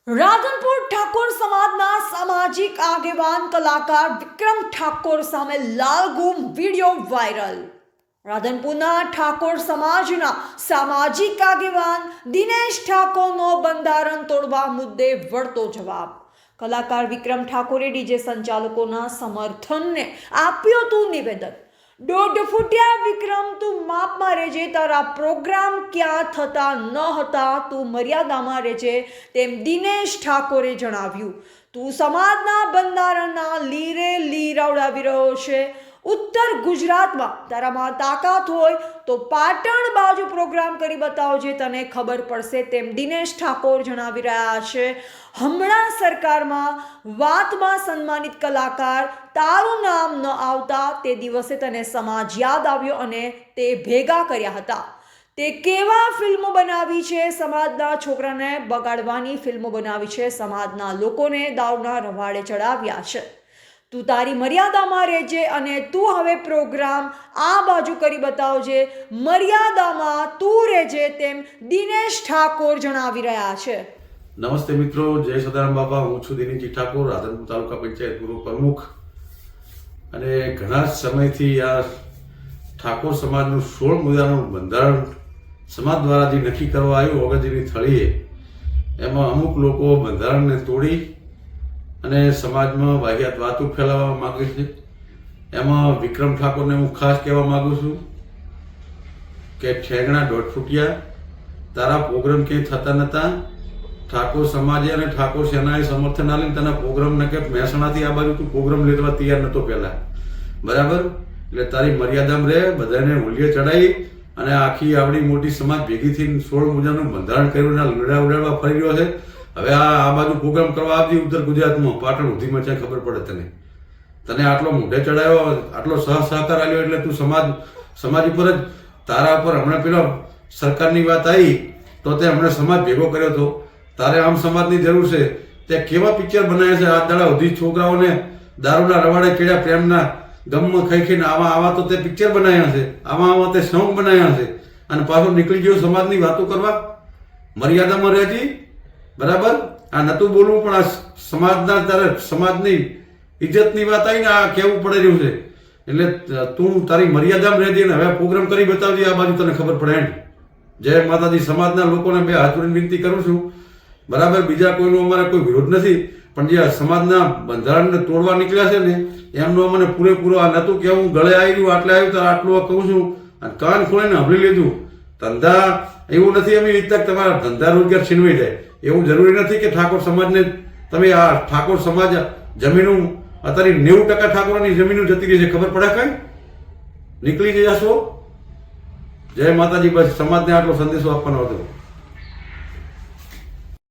રાધનપુર ઠાકોર સમાજના સામાજિક આગેવાન કલાકાર વિક્રમ ઠાકોર સામે લાલઘૂમ વિડીયો વાયરલ। રાધનપુરના ઠાકોર સમાજના સામાજિક આગેવાન દિનેશ ઠાકોરનો બંધારણ તોડવા મુદ્દે વળતો જવાબ। કલાકાર વિક્રમ ઠાકોરે ડીજે સંચાલકોના સમર્થનને આપ્યું હતું નિવેદન। 1.5 ફૂટિયા વિક્રમ તું માપમાં રહેજે, તારા પ્રોગ્રામ ક્યાં થતા ન હતા, તું મર્યાદામાં રહેજે તેમ દિનેશ ઠાકોરે જણાવ્યું। તું સમાજના બંધારણના લીરે લીરાવડાવી રહ્યો છે। ઉત્તર ગુજરાતમાં તારામાં તાકાત હોય તો પાટણ બાજુ પ્રોગ્રામ કરી બતાવજે, તને ખબર પડશે તેમ દિનેશ ઠાકોર જણાવી રહ્યા છે। હમણાં સરકારમાં વાતમાં સન્માનિત કલાકાર તારું નામ ન આવતા તે દિવસે તને સમાજ યાદ આવ્યો અને તે ભેગા કર્યા હતા। તે કેવા ફિલ્મો બનાવી છે, સમાજના છોકરાને બગાડવાની ફિલ્મો બનાવી છે, સમાજના લોકોને દારૂના રવાડે ચડાવ્યા છે। તું તારી મર્યાદામાં રહેજે અને તું હવે પ્રોગ્રામ આ બાજુ કરી બતાવજે, મર્યાદામાં તું રહેજે તેમ દિનેશ ઠાકોર જણાવી રહ્યા છે। નમસ્તે મિત્રો, જય સદારામ બાપા। હું છું દિનેશજી ઠાકોર, રાધનપુર તાલુકા પંચાયત પૂર્વ પ્રમુખ। અને ઘણા સમયથી આ ઠાકોર સમાજનું 16 મુદ્દાનું બંધારણ સમાજ દ્વારા જે નક્કી કરવા આવ્યું ઓગણજીની થળીએ, એમાં અમુક લોકો બંધારણને તોડી અને સમાજમાં વાહિયાત વાતો ફેલાવવા માગે છે। એમાં વિક્રમ ઠાકોરને હું ખાસ કહેવા માગું છું કે ઠેંગણા 1.5 ફૂટિયા, તારા પ્રોગ્રામ ક્યાંય થતા નહોતા। ઠાકોર સમાજે અને ઠાકોર સેનાએ સમર્થન આલીને તને પ્રોગ્રામ ન કે મહેસાણાથી આ બાજુ તું પ્રોગ્રામ લેવા તૈયાર નહોતો પહેલા, બરાબર? એટલે તારી મર્યાદામાં રહે, બધાને મૂલ્ય ચડાવી અને આખી આવડી મોટી સમાજ ભેગી થઈને 16 મુદ્દાનું બંધારણ કર્યું, લડા ઉડાડવા ફરી રહ્યો છે। હવે આ બાજુ પ્રોગ્રામ કરવા આવતી ઉત્તર ગુજરાતમાં પાટણ સુધીમાં ક્યાં ખબર પડે તને આટલો મોઢે ચડાવ્યો, આટલો સહકાર આપ્યો, એટલે તું સમાજ ઉપર જ તારા ઉપર હમણાં પેલો સરકારની વાત આવી તો તે હમણાં સમાજ ભેગો કર્યો હતો। તારે આમ સમાજની જરૂર છે, તે કેવા પિક્ચર બનાવ્યા છે, આ દાડા સુધી છોકરાઓને દારૂના રવાડે ચડ્યા, પ્રેમના ગમમાં ખાઈ ખાઈને આવા તો તે પિક્ચર બનાવ્યા છે, આવા તે સોંગ બનાવ્યા છે, અને પાછો નીકળી ગયો સમાજની વાતો કરવા। મર્યાદામાં રહેજી, બરાબર? આ નતું બોલવું પણ આ સમાજના તારે સમાજની ઇજ્જતની વાત આવીને આ કહેવું પડે રહ્યું છે, એટલે તું તારી મર્યાદામાં રહેજે ને હવે પ્રોગ્રામ કરી બતાવજે, આ બાજુ તને ખબર પડે ને। જય માતાજી। સમાજના લોકોને બે હાથ જોડીને વિનંતી કરું છું, બરાબર? બીજા કોઈનો અમારે કોઈ વિરોધ નથી, પણ જે સમાજના બંધારણને તોડવા નીકળ્યા છે ને એમનો અમને પૂરેપૂરો આ નતું કે હું ગળે આવી રહ્યું, આટલે આવ્યું તો આટલું કહું છું, અને કાન ખોલીને સાંભળી લીધું। ધંધા એવું નથી એમ રીતના તમારા ધંધા રોજગાર છીનવાઈ જાય, એવું જરૂરી નથી કે ઠાકોર સમાજને તમે આ ઠાકોર સમાજ જમીનું અત્યારે 90% ઠાકોરની જમીનો જતી રહી છે, ખબર પડે કઈ નીકળી જશો। જય માતાજી। બસ સમાજને આટલો સંદેશો આપવાનો હતો।